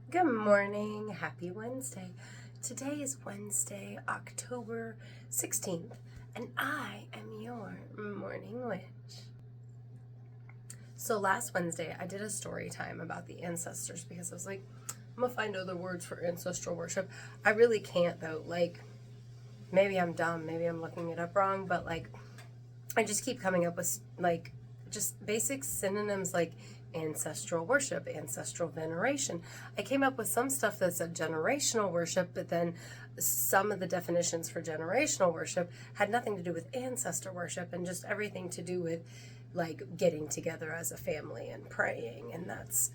Good morning. Happy Wednesday. Today is Wednesday, October 16th, and I am your morning witch. So last Wednesday, I did a story time about the ancestors because I was like, I'm gonna find other words for ancestral worship. I really can't though. Maybe I'm dumb, maybe I'm looking it up wrong, but I just keep coming up with just basic synonyms like ancestral worship, ancestral veneration. I came up with some stuff that said generational worship, but then some of the definitions for generational worship had nothing to do with ancestor worship and just everything to do with getting together as a family and praying. And that's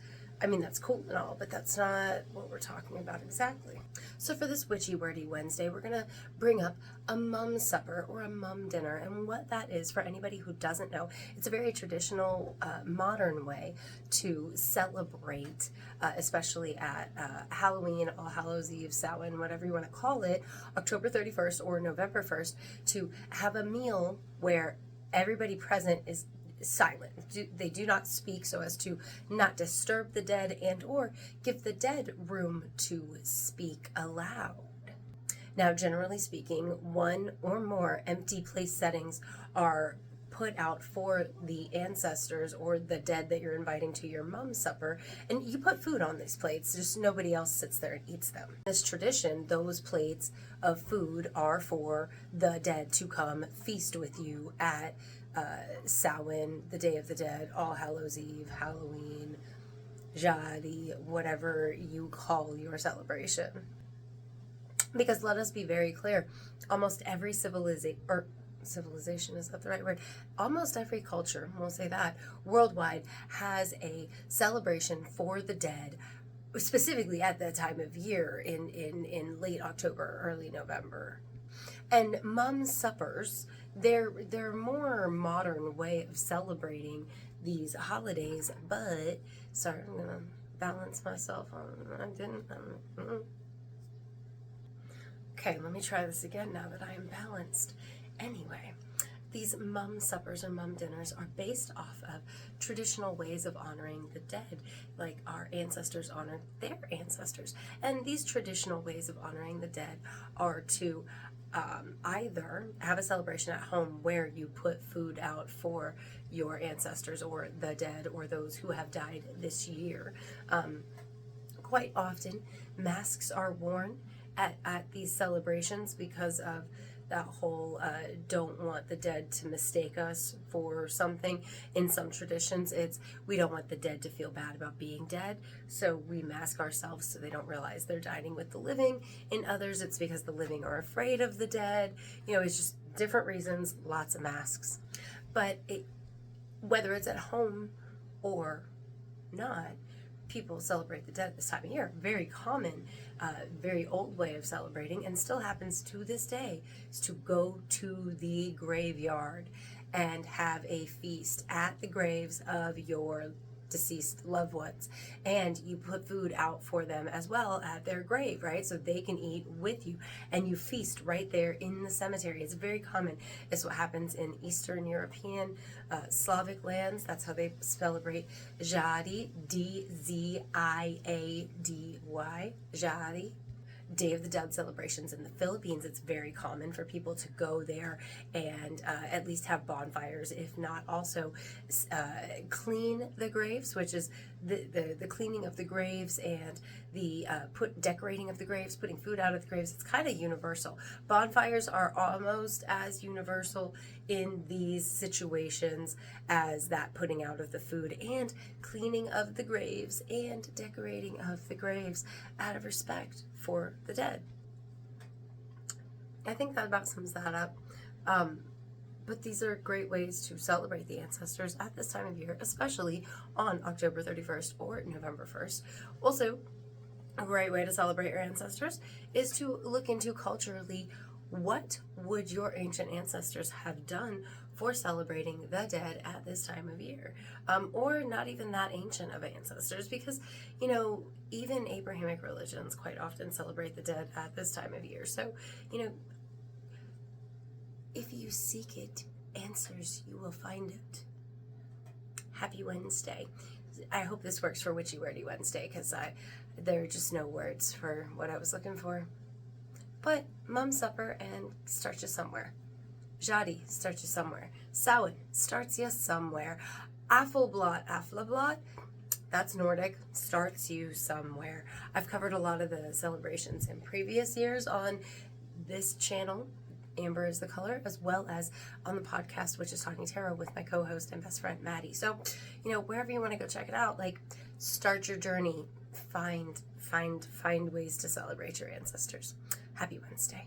cool and all, but that's not what we're talking about exactly. So for this Witchy Wordy Wednesday, we're going to bring up a mum supper or a mum dinner. And what that is, for anybody who doesn't know, it's a very traditional, modern way to celebrate, especially at Halloween, All Hallows Eve, Samhain, whatever you want to call it, October 31st or November 1st, to have a meal where everybody present is silent. They do not speak so as to not disturb the dead and or give the dead room to speak aloud. Now, generally speaking, one or more empty place settings are put out for the ancestors or the dead that you're inviting to your mum supper, and you put food on these plates, just nobody else sits there and eats them. This tradition, those plates of food are for the dead to come feast with you at Samhain, the Day of the Dead, All Hallows Eve, Halloween, Jadi, whatever you call your celebration. Because let us be very clear, almost every civilization, is that the right word? Almost every culture, we'll say that, worldwide has a celebration for the dead, specifically at that time of year in late October, early November. And mum suppers, they're more modern way of celebrating these holidays, but sorry, I'm gonna balance myself on. I didn't. Okay, let me try this again now that I am balanced. Anyway, these mum suppers or mum dinners are based off of traditional ways of honoring the dead, like our ancestors honored their ancestors. And these traditional ways of honoring the dead are to either have a celebration at home where you put food out for your ancestors or the dead or those who have died this year. Quite often, masks are worn at these celebrations because of that whole don't want the dead to mistake us for something. In some traditions, it's we don't want the dead to feel bad about being dead, so we mask ourselves so they don't realize they're dining with the living. In others, it's because the living are afraid of the dead. It's just different reasons, lots of masks. But whether it's at home or not, people celebrate the dead this time of year. Very common, very old way of celebrating, and still happens to this day, is to go to the graveyard and have a feast at the graves of your deceased loved ones, and you put food out for them as well at their grave, right? So they can eat with you, and you feast right there in the cemetery. It's very common. It's what happens in Eastern European, Slavic lands. That's how they celebrate Jadi, Dziady, Jadi. Day of the Dead celebrations in the Philippines. It's very common for people to go there and at least have bonfires, if not also clean the graves, which is the cleaning of the graves and the decorating of the graves, putting food out of the graves. It's kind of universal. Bonfires are almost as universal in these situations as that putting out of the food and cleaning of the graves and decorating of the graves out of respect for the dead. I think that about sums that up. But these are great ways to celebrate the ancestors at this time of year, especially on October 31st or November 1st. Also, a great way to celebrate your ancestors is to look into culturally what would your ancient ancestors have done for celebrating the dead at this time of year, or not even that ancient of ancestors, because even Abrahamic religions quite often celebrate the dead at this time of year. So if you seek it, answers, you will find it. Happy Wednesday. I hope this works for Witchy Wordy Wednesday, because I There are just no words for what I was looking for. But Mum Supper and starts you somewhere. Jadi starts you somewhere. Samhain starts you somewhere. Aflablot, that's Nordic, starts you somewhere. I've covered a lot of the celebrations in previous years on this channel, Amber is the Color, as well as on the podcast, which is Talking Tarot, with my co-host and best friend Maddie. So, wherever you want to go check it out, like, start your journey, find ways to celebrate your ancestors. Happy Wednesday.